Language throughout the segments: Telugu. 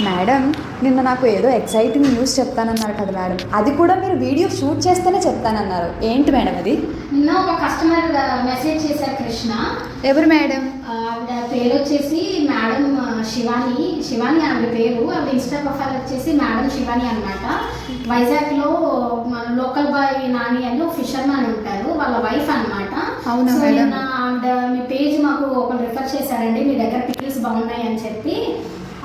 మేడం నిన్న నాకు ఏదో ఎక్సైటింగ్ న్యూస్ చెప్తానన్నారు కదా మేడం, అది కూడా మీరు వీడియో షూట్ చేస్తేనే చెప్తానన్నారు. ఏంటి మేడం అది? నిన్న ఒక కస్టమర్ మెసేజ్ చేశారు కృష్ణ. ఎవరు మేడం? ఆవిడ పేరు వచ్చేసి మేడం శివాని ఆవిడ పేరు. ఆవిడ ఇన్స్టా ప్రొఫైల్ వచ్చేసి మేడం శివాని అనమాట. వైజాగ్లో మన లోకల్ బాయ్ నాని అని ఫిషర్ మ్యాన్ ఉంటారు, వాళ్ళ వైఫ్ అనమాట. అవునా మేడం? ఆవిడ మీ పేజ్ మాకు ఒకరు రిఫర్ చేశారండి, మీ దగ్గర పిక్కిల్స్ బాగున్నాయి అని చెప్పి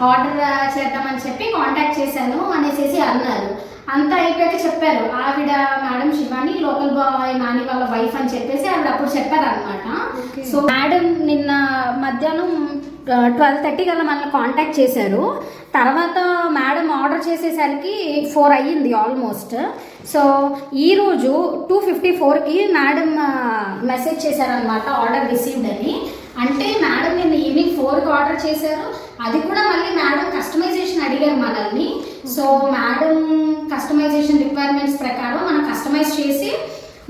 ఆర్డర్ చేద్దామని చెప్పి కాంటాక్ట్ చేశాను అనేసి అన్నారు. అంతా అయిపోయాక చెప్పారు ఆవిడ madam Shivani local boy Nani వాళ్ళ వైఫ్ అని చెప్పేసి ఆవిడ అప్పుడు చెప్పారు అనమాట. సో మేడం నిన్న మధ్యాహ్నం 12:30 కల్లా మనల్ని కాంటాక్ట్ చేశారు. తర్వాత మేడం ఆర్డర్ చేసేసరికి 4 అయ్యింది ఆల్మోస్ట్. సో ఈరోజు 2:54కి మేడం మెసేజ్ చేశారనమాట ఆర్డర్ రిసీవ్డ్ అని. అంటే మేడం నిన్న ఈవినింగ్ 4కి ఆర్డర్ చేశారు. అది కూడా మళ్ళీ మేడం కస్టమైజేషన్ అడిగారు మనల్ని. సో మేడం కస్టమైజేషన్ రిక్వైర్మెంట్స్ ప్రకారం మనం కస్టమైజ్ చేసి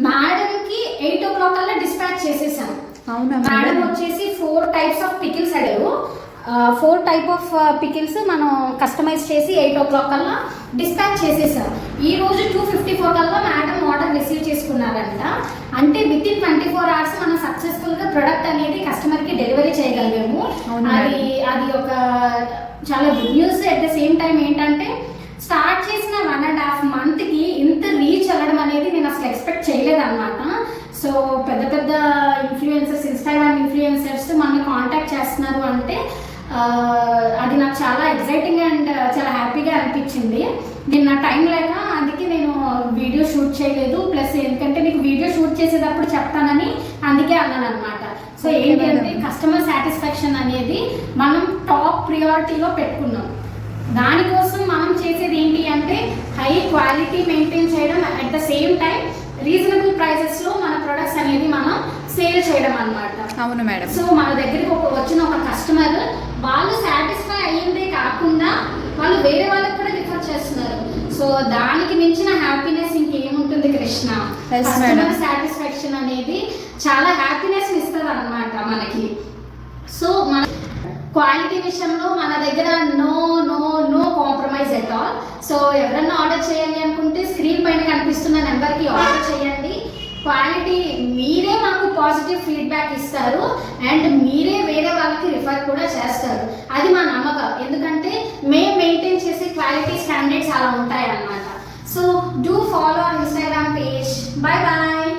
మేడంకి 8 o'clock కల్లా డిస్పాచ్ చేసేసాం. అవునా మేడం వచ్చేసి 4 types ఆఫ్ పికిల్స్ అడిగారు. 4 types ఆఫ్ పికిల్స్ మనం కస్టమైజ్ చేసి 8 o'clock కల్లా డిస్పాచ్ చేసేసాం. ఈ రోజు 2:54 కల్లా మేడం ఆర్డర్ రిసీవ్ చేసుకున్నారంట. అంటే విత్ ఇన్ 24 hours మనం సక్సెస్ఫుల్ గా ప్రొడక్ట్ అనేది కస్టమర్ కి డెలివరీ చేయగలిగాము. అది ఒక చాలా good news. At the same time ఏంటంటే స్టార్ట్ చేసిన 1.5 month కి ఇంత రీచ్ అవ్వడం అనేది నేను అసలు ఎక్స్పెక్ట్ చేయలేదు అనమాట. సో పెద్ద పెద్ద ఇన్ఫ్లుయెన్సర్స్, ఇన్స్టాగ్రామ్ ఇన్ఫ్లుయెన్సర్స్ మనల్ని కాంటాక్ట్ చేస్తున్నారు అంటే అది నాకు చాలా ఎక్సైటింగ్ అండ్ చాలా హ్యాపీగా అనిపించింది. నిన్న టైం లేక అందుకే నేను వీడియో షూట్ చేయలేదు. ప్లస్ ఎందుకంటే నీకు వీడియో షూట్ చేసేటప్పుడు చెప్తానని అందుకే అన్నాను అనమాట. సో ఏంటంటే కస్టమర్ సాటిస్ఫాక్షన్ అనేది మనం టాప్ ప్రియారిటీలో పెట్టుకున్నాం. దానికోసం మనం చేసేది ఏంటి అంటే హై క్వాలిటీ మెయింటైన్ చేయడం, at the same time reasonable ప్రైజెస్లో మన ప్రొడక్ట్స్ అనేది మనం సేల్ చేయడం అనమాట. అవును మేడం. సో మన దగ్గరికి వచ్చిన ఒక కస్టమర్ వాళ్ళు సాటిస్ఫై అయ్యిందే కాకుండా వాళ్ళు వేరే వాళ్ళకి కూడా రిఫర్ చేస్తున్నారు. సో దానికి మించిన హ్యాపీనెస్ ఇంకేముంటుంది కృష్ణ? కస్టమర్ సాటిస్ఫాక్షన్ అనేది చాలా హ్యాపీనెస్ ఇస్తుంది అనమాట మనకి. సో మన క్వాలిటీ విషయంలో మన దగ్గర no no no compromise at all. So ఎవరన్నా ఆర్డర్ చేయాలి అనుకుంటే స్క్రీన్ పైన కనిపిస్తున్న నెంబర్కి ఆర్డర్ చేయండి. క్వాలిటీ మీరే మాకు పాజిటివ్ ఫీడ్బ్యాక్ ఇస్తారు అండ్ మీరే వేరే వాళ్ళకి రిఫర్ కూడా చేస్తారు. అది మా నమ్మకం, ఎందుకంటే మేము మెయింటైన్ చేసే క్వాలిటీ స్టాండర్డ్స్ అలా ఉంటాయి అన్నమాట. So do follow our Instagram page. Bye bye.